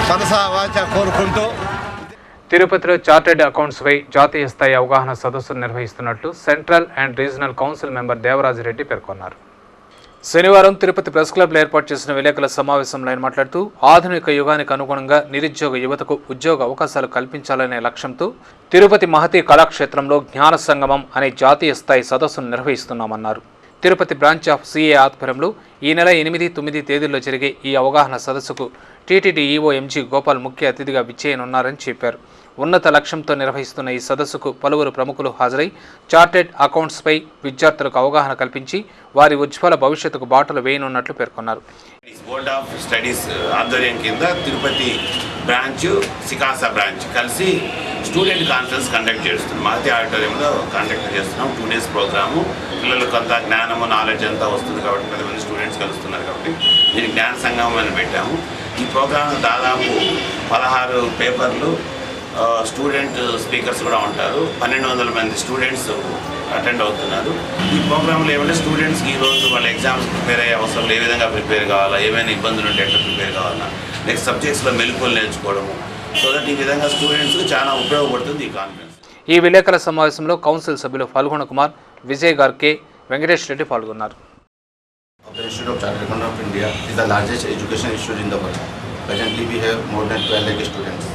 మనసా వాచ కోరుకుంటూ తిరుపతిలో చార్టెడ్ అకౌంట్స్ పై జాతీయ స్థాయి అవగాహన సదస్సును నిర్వహిస్తున్నట్లు central and regional council member Devarajireddy పేర్కొన్నారు. శనివారం తిరుపతి ప్రెస్ క్లబ్లో ఏర్పాటు చేసిన విలేకరుల సమావేశంలో ఆయన మాట్లాడుతూ ఆధునిక యుగానికి అనుగుణంగా నిరుద్యోగ యువతకు ఉద్యోగ అవకాశాలు కల్పించాలనే లక్ష్యంతో తిరుపతి మహతి కళాక్షేత్రంలో జ్ఞాన సంగమం అనే జాతీయ స్థాయి సదస్సును నిర్వహిస్తున్నామన్నారు. తిరుపతి బ్రాంచ్ ఆఫ్ సిఏ ఆధ్వర్యంలో ఈ నెల 8, 9 తేదీల్లో జరిగే ఈ అవగాహన సదస్సుకు టీటీడీ ఈవో ఎంజీ గోపాల్ ముఖ్య అతిథిగా విచ్చేయనున్నారని చెప్పారు. ఉన్నత లక్ష్యంతో నిర్వహిస్తున్న ఈ సదస్సుకు పలువురు ప్రముఖులు హాజరై చార్టెడ్ అకౌంట్స్పై విద్యార్థులకు అవగాహన కల్పించి వారి ఉజ్వల భవిష్యత్తుకు బాటలు వేయనున్నట్లు పేర్కొన్నారు. బోర్డ్ ఆఫ్ స్టడీస్ ఆధ్వర్యం కింద తిరుపతి బ్రాంచ్, సికాసా బ్రాంచ్ కలిసి స్టూడెంట్ కాన్ఫరెన్స్ కండక్ట్ చేస్తున్నాం. మహతి ఆడిటోరియంలో కండక్ట్ చేస్తున్నాం. 2 days ప్రోగ్రాము. పిల్లలకు అంతా జ్ఞానము, నాలెడ్జ్ అంతా వస్తుంది కాబట్టి 10 మంది స్టూడెంట్స్ కలుస్తున్నారు కాబట్టి దీనికి జ్ఞాన సంగమం అని పెట్టాము. ఈ ప్రోగ్రాంలో దాదాపు 16 పేపర్లు, స్టూడెంట్ స్పీకర్స్ కూడా ఉంటారు. 1,200 మంది స్టూడెంట్స్ అటెండ్ అవుతున్నారు. ఈ ప్రోగ్రాంలో ఏమంటే స్టూడెంట్స్కి ఈరోజు వాళ్ళ ఎగ్జామ్స్ ప్రిపేర్ అయ్యే అవసరం ఏ విధంగా ప్రిపేర్ కావాలా, ఏమైనా ఇబ్బందులు ఉంటే ఎట్లా ప్రిపేర్ కావాలా, నెక్స్ట్ సబ్జెక్ట్స్లో మెలకువలు నేర్చుకోవడము, సో దట్ ఈ విధంగా స్టూడెంట్స్కి చాలా ఉపయోగపడుతుంది ఈ కాన్ఫరెన్స్. ఈ విలేకరుల సమావేశంలో కౌన్సిల్ సభ్యులు ఫల్గుణ కుమార్, విజయ్ గార్కే, వెంకటేష్ రెడ్డి పాల్గొన్నారు. The Institute of Chartered Accountants of India is the largest education institute in the world. Presently, we have more than 12 lakh students,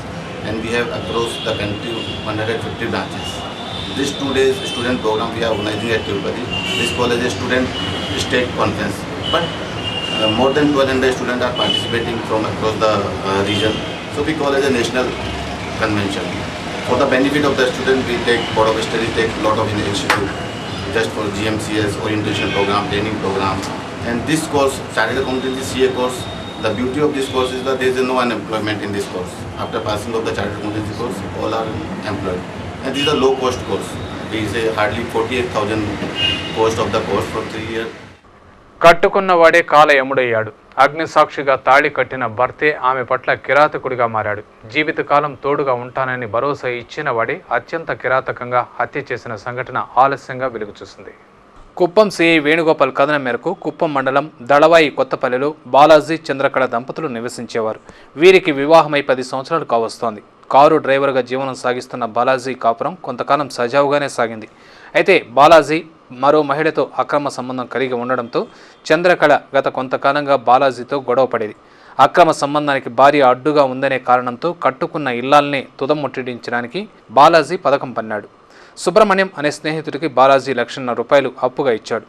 and we have across the country 150 branches. This 2 days student program we are organizing at Tirupati. This college is student state conference, but more than 1,200 students are participating from across the region. So we call it a national convention. For the benefit of the student, we take board of studies take lot of initiative just for GMCS orientation program, training program. And this course, Chartered Accountancy CA course, the beauty of this course is that there is no unemployment in this course. After passing of the Chartered Accountancy course, all are employed. And this is a low cost course. We say hardly 48,000 cost of the course for 3 years. కట్టుకున్నవాడే కాల యముడయ్యాడు. అగ్నిసాక్షిగా తాళి కట్టిన భర్తే ఆమె పట్ల కిరాతకుడిగా మారాడు. జీవితకాలం తోడుగా ఉంటానని భరోసా ఇచ్చిన వాడే అత్యంత కిరాతకంగా హత్య చేసిన సంఘటన ఆలస్యంగా వెలుగు చూసింది. కుప్పం సిఐ వేణుగోపాల్ కథనం మేరకు కుప్పం మండలం దళవాయి కొత్తపల్లిలో బాలాజీ, చంద్రకళ దంపతులు నివసించేవారు. వీరికి వివాహమై 10 సంవత్సరాలు కావస్తోంది. కారు డ్రైవర్గా జీవనం సాగిస్తున్న బాలాజీ కాపురం కొంతకాలం సజావుగానే సాగింది. అయితే బాలాజీ మరో మహిళతో అక్రమ సంబంధం కలిగి ఉండడంతో చంద్రకళ గత కొంతకాలంగా బాలాజీతో గొడవ పడేది. అక్రమ సంబంధానికి భార్య అడ్డుగా ఉందనే కారణంతో కట్టుకున్న ఇల్లాల్నే తుదముట్టించడానికి బాలాజీ పథకం పన్నాడు. సుబ్రహ్మణ్యం అనే స్నేహితుడికి బాలాజీ ₹1,00,000 అప్పుగా ఇచ్చాడు.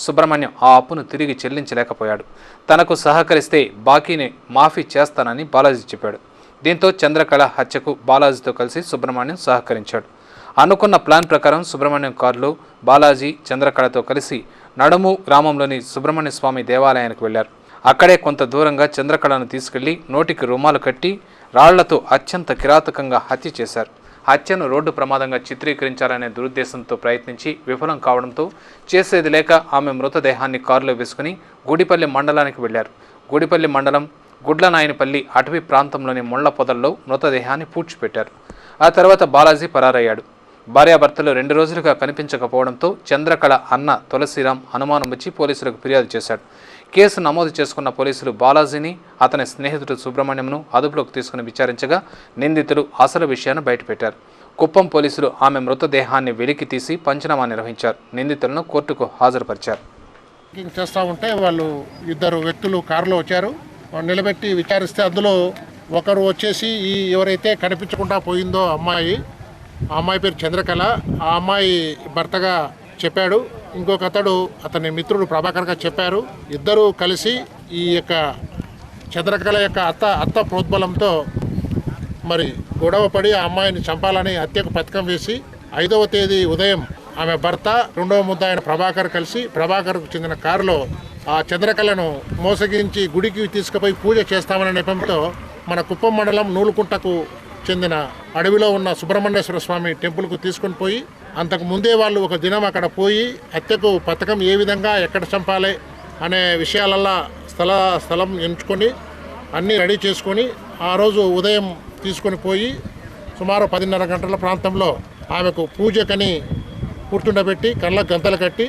సుబ్రహ్మణ్యం ఆ అప్పును తిరిగి చెల్లించలేకపోయాడు. తనకు సహకరిస్తే బాకీని మాఫీ చేస్తానని బాలాజీ చెప్పాడు. దీంతో చంద్రకళ హత్యకు బాలాజీతో కలిసి సుబ్రహ్మణ్యం సహకరించాడు. అనుకున్న ప్లాన్ ప్రకారం సుబ్రహ్మణ్యం కారులో బాలాజీ, చంద్రకళతో కలిసి నడుము గ్రామంలోని సుబ్రహ్మణ్య స్వామి దేవాలయానికి వెళ్లారు. అక్కడే కొంత దూరంగా చంద్రకళను తీసుకెళ్లి నోటికి రుమాలు కట్టి రాళ్లతో అత్యంత కిరాతకంగా హత్య చేశారు. హత్యను రోడ్డు ప్రమాదంగా చిత్రీకరించాలనే దురుద్దేశంతో ప్రయత్నించి విఫలం కావడంతో చేసేది లేక ఆమె మృతదేహాన్ని కారులో వేసుకుని గుడిపల్లి మండలానికి వెళ్లారు. గుడిపల్లి మండలం గుడ్లనాయనపల్లి అటవీ ప్రాంతంలోని ముళ్ల పొదల్లో మృతదేహాన్ని పూడ్చిపెట్టారు. ఆ తర్వాత బాలాజీ పరారయ్యాడు. భార్యాభర్తలు 2 రోజులుగా కనిపించకపోవడంతో చంద్రకళ అన్న తులసిరాం అనుమానం వచ్చి పోలీసులకు ఫిర్యాదు చేశాడు. కేసు నమోదు చేసుకున్న పోలీసులు బాలాజీని అతని స్నేహితుడు సుబ్రహ్మణ్యంను అదుపులోకి తీసుకుని విచారించగా నిందితులు అసలు విషయాన్ని బయటపెట్టారు. కుప్పం పోలీసులు ఆమె మృతదేహాన్ని వెలికి తీసి పంచనామా నిర్వహించారు. నిందితులను కోర్టుకు హాజరుపరిచారు. చేస్తూ ఉంటే వాళ్ళు 2 వ్యక్తులు కారులో వచ్చారు. నిలబెట్టి విచారిస్తే అందులో ఒకరు వచ్చేసి ఈ ఎవరైతే కనిపించకుండా పోయిందో అమ్మాయి, ఆ అమ్మాయి పేరు చంద్రకళ, ఆ అమ్మాయి భర్తగా చెప్పాడు. ఇంకొక అతడు అతని మిత్రుడు ప్రభాకర్గా చెప్పారు. ఇద్దరూ కలిసి ఈ యొక్క చంద్రకళ యొక్క అత్త ప్రోద్బలంతో మరి గొడవపడి ఆ అమ్మాయిని చంపాలని హత్యకు పథకం వేసి 5వ తేదీ ఉదయం ఆమె భర్త 2వ ముద్దాయిన ప్రభాకర్ కలిసి ప్రభాకర్కు చెందిన కారులో ఆ చంద్రకళను మోసగించి గుడికి తీసుకుపోయి పూజ చేస్తామనే నెపంతో మన కుప్పం మండలం నూలుకుంటకు చెందిన అడవిలో ఉన్న సుబ్రహ్మణ్యేశ్వర స్వామి టెంపుల్కు తీసుకొని పోయి అంతకు ముందే వాళ్ళు ఒక దినం అక్కడ పోయి హత్యకు పథకం ఏ విధంగా ఎక్కడ చంపాలి అనే విషయాలల్లా స్థలం ఎంచుకొని అన్నీ రెడీ చేసుకొని ఆ రోజు ఉదయం తీసుకొని పోయి సుమారు 10:30 గంటల ప్రాంతంలో ఆమెకు పూజకని కూర్చుండబెట్టి కళ్ళకు గంతలు కట్టి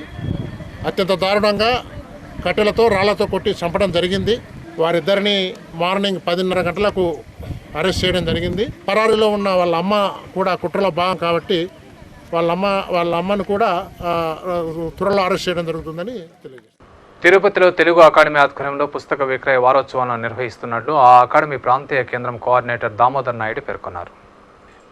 అత్యంత దారుణంగా కట్టెలతో రాళ్లతో కొట్టి చంపడం జరిగింది. వారిద్దరిని మార్నింగ్ 10:30 గంటలకు అరెస్ట్ చేయడం జరిగింది. పరారీలో ఉన్న వాళ్ళ అమ్మ కూడా కుట్రలో భాగం కాబట్టి వాళ్ళ అమ్మను కూడా త్వరలో అరెస్ట్ చేయడం జరుగుతుందని తెలియజేస్తారు. తిరుపతిలో తెలుగు అకాడమీ ఆధ్వర్యంలో పుస్తక విక్రయ వారోత్సవాలను నిర్వహిస్తున్నట్లు ఆ అకాడమీ ప్రాంతీయ కేంద్రం కోఆర్డినేటర్ దామోదర్ నాయుడు పేర్కొన్నారు.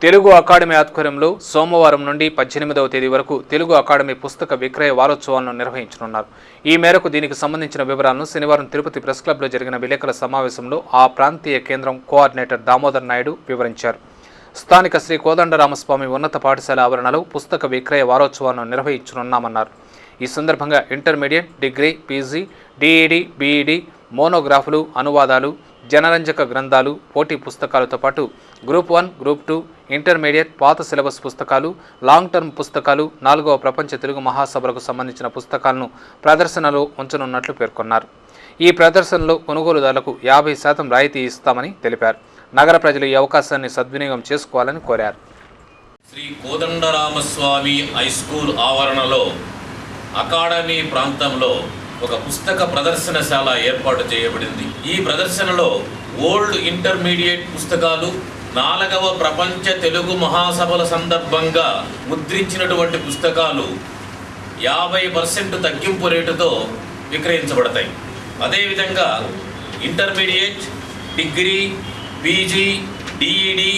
తెలుగు అకాడమీ ఆధ్వర్యంలో సోమవారం నుండి 18వ తేదీ వరకు తెలుగు అకాడమీ పుస్తక విక్రయ వారోత్సవాలను నిర్వహించనున్నారు. ఈ మేరకు దీనికి సంబంధించిన వివరాలను శనివారం తిరుపతి ప్రెస్ క్లబ్లో జరిగిన విలేకరుల సమావేశంలో ఆ ప్రాంతీయ కేంద్రం కోఆర్డినేటర్ దామోదర్ నాయుడు వివరించారు. స్థానిక శ్రీ కోదండరామస్వామి ఉన్నత పాఠశాల ఆవరణలో పుస్తక విక్రయ వారోత్సవాలను నిర్వహించనున్నామన్నారు. ఈ సందర్భంగా intermediate, degree, PG, DEd, BEd, మోనోగ్రాఫులు, అనువాదాలు, జనరంజక గ్రంథాలు, పోటీ పుస్తకాలతో పాటు గ్రూప్ 1, గ్రూప్ 2, ఇంటర్మీడియట్, పాత సిలబస్ పుస్తకాలు, లాంగ్ టర్మ్ పుస్తకాలు, 4వ ప్రపంచ తెలుగు మహాసభలకు సంబంధించిన పుస్తకాలను ప్రదర్శనలో ఉంచనున్నట్లు పేర్కొన్నారు. ఈ ప్రదర్శనలో కొనుగోలుదారులకు 50% రాయితీ ఇస్తామని తెలిపారు. నగర ప్రజలు ఈ అవకాశాన్ని సద్వినియోగం చేసుకోవాలని కోరారు. శ్రీ కోదండరామస్వామి హై స్కూల్ ఆవరణలో అకాడమీ ప్రాంతంలో ఒక పుస్తక ప్రదర్శనశాల ఏర్పాటు చేయబడింది. ఈ ప్రదర్శనలో ఓల్డ్ ఇంటర్మీడియట్ పుస్తకాలు, 4వ ప్రపంచ తెలుగు మహాసభల సందర్భంగా ముద్రించినటువంటి పుస్తకాలు 50% తగ్గింపు రేటుతో విక్రయించబడతాయి. అదేవిధంగా intermediate, degree, PG, DEd,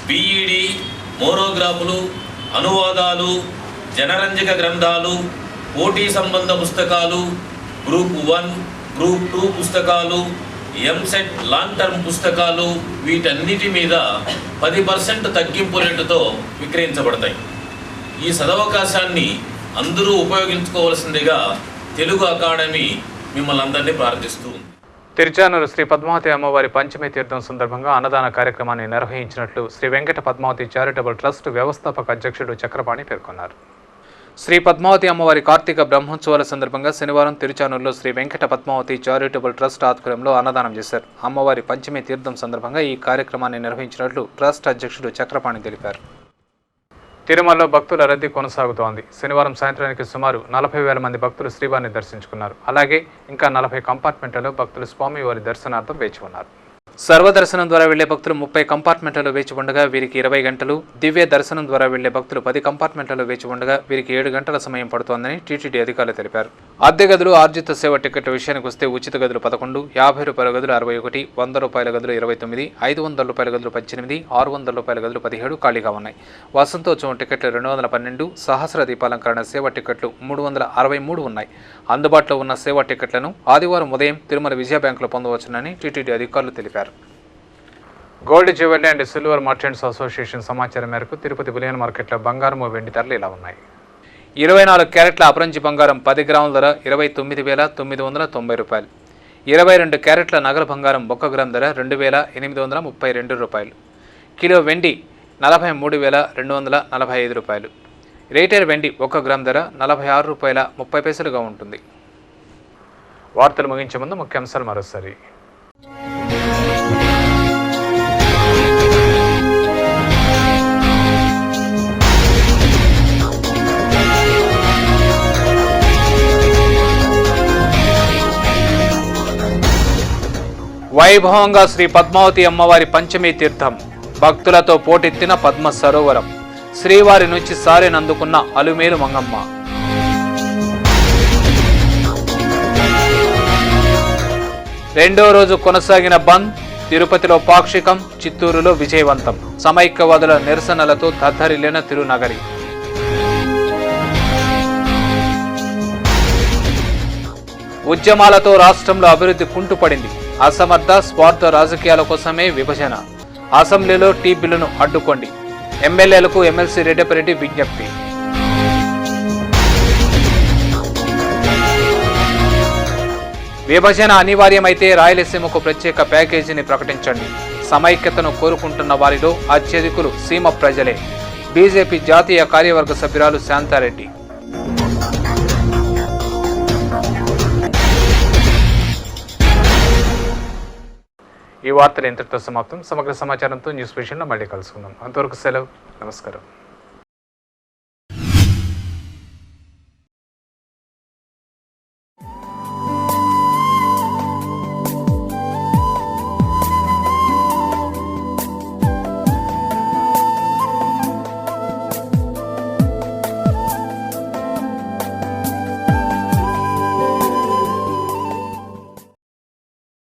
BEd, మోనోగ్రాఫులు, అనువాదాలు, జనరంజక గ్రంథాలు, పోటీ సంబంధ పుస్తకాలు, గ్రూప్ 1, గ్రూప్ 2 పుస్తకాలు, ఎంసెట్ లాంగ్ టర్మ్ పుస్తకాలు వీటన్నిటి మీద 10% తగ్గింపు రేటుతో విక్రయించబడతాయి. ఈ సదవకాశాన్ని అందరూ ఉపయోగించుకోవాల్సిందిగా తెలుగు అకాడమీ మిమ్మల్ని అందరినీ ప్రార్థిస్తూ ఉంది. తిరుచానూరు శ్రీ పద్మావతి అమ్మవారి పంచమి తీర్థం సందర్భంగా అన్నదాన కార్యక్రమాన్ని నిర్వహించినట్లు శ్రీ వెంకట పద్మావతి చారిటబుల్ ట్రస్ట్ వ్యవస్థాపక అధ్యక్షుడు చక్రపాణి పేర్కొన్నారు. శ్రీ పద్మావతి అమ్మవారి కార్తీక బ్రహ్మోత్సవాల సందర్భంగా శనివారం తిరుచానూరులో శ్రీ వెంకట పద్మావతి చారిటబుల్ ట్రస్ట్ ఆధ్వర్యంలో అన్నదానం చేశారు. అమ్మవారి పంచమి తీర్థం సందర్భంగా ఈ కార్యక్రమాన్ని నిర్వహించినట్లు ట్రస్ట్ అధ్యక్షుడు చక్రపాణి తెలిపారు. తిరుమలలో భక్తుల రద్దీ కొనసాగుతోంది. శనివారం సాయంత్రానికి సుమారు 40,000 మంది భక్తులు శ్రీవారిని దర్శించుకున్నారు. అలాగే ఇంకా 40 కంపార్ట్మెంట్లలో భక్తులు స్వామివారి దర్శనార్థం వేచి ఉన్నారు. సర్వదర్శనం ద్వారా వెళ్లే భక్తులు 30 కంపార్ట్మెంట్లలో వేచి ఉండగా వీరికి 20 గంటలు, దివ్య దర్శనం ద్వారా వెళ్లే భక్తులు 10 కంపార్ట్మెంట్లలో వేచి ఉండగా వీరికి 7 గంటల సమయం పడుతోందని టీటీడీ అధికారులు తెలిపారు. అద్దె గదులు, ఆర్జిత సేవ టికెట్ల విషయానికి వస్తే ఉచిత గదులు 11, 50 రూపాయల గదులు 61, 100 రూపాయల గదులు 29, 500 రూపాయల గదులు 18, 600 రూపాయల గదులు 17 ఖాళీగా ఉన్నాయి. వసంతోత్సవం టికెట్లు 212, సహస్ర దీపాలంకరణ సేవ టికెట్లు 363 ఉన్నాయి. అందుబాటులో ఉన్న సేవా టికెట్లను ఆదివారం ఉదయం తిరుమల విజయ బ్యాంకులో పొందవచ్చునని టీటీడీ అధికారులు తెలిపారు. Gold jewellery and silver merchants association సమాచారం మేరకు తిరుపతి బులియన్ మార్కెట్లో బంగారం, వెండి ధరలు ఇలా ఉన్నాయి. 24 క్యారెట్ల అపరంజి బంగారం 10 గ్రాముల ధర 29,990 రూపాయలు. 22 క్యారెట్ల నగల బంగారం 1 గ్రామ్ ధర 2,832 రూపాయలు. కిలో వెండి 43,245 రూపాయలు. రేటెడ్ వెండి 1 గ్రామ్ ధర 46 రూపాయల 30 పైసలుగా ఉంటుంది. వార్తలు ముగించే ముందు ముఖ్యాంశాలు మరోసారి. వైభవంగా శ్రీ పద్మావతి అమ్మవారి పంచమి తీర్థం, భక్తులతో పోటెత్తిన పద్మ సరోవరం, శ్రీవారి నుంచి సారెనందుకున్న అలుమేలు మంగమ్మ. రెండో రోజు కొనసాగిన బంద్, తిరుపతిలో పాక్షికం, చిత్తూరులో విజయవంతం. సమైక్యవాదుల నిరసనలతో దద్దరిల్లిన తిరునగరి. ఉద్యమాలతో రాష్ట్రంలో అభివృద్ధి కుంటుపడింది. అసమర్థ స్వార్థ రాజకీయాల కోసమే విభజన. అసెంబ్లీలో టీ బిల్లును అడ్డుకోండి. ఎమ్మెల్యేలకు ఎమ్మెల్సీ రెడ్డిపరెడ్డి విజ్ఞప్తి. విభజన అనివార్యమైతే రాయలసీమకు ప్రత్యేక ప్యాకేజీని ప్రకటించండి. సమైక్యతను కోరుకుంటున్న వారిలో అత్యధికులు సీమ ప్రజలే. బీజేపీ జాతీయ కార్యవర్గ సభ్యురాలు శాంతారెడ్డి. ఈ వార్తలు ఇంతటితో సమాప్తం. సమగ్ర సమాచారంతో న్యూస్ విషయంలో మళ్ళీ కలుసుకుందాం. అంతవరకు సెలవు. నమస్కారం.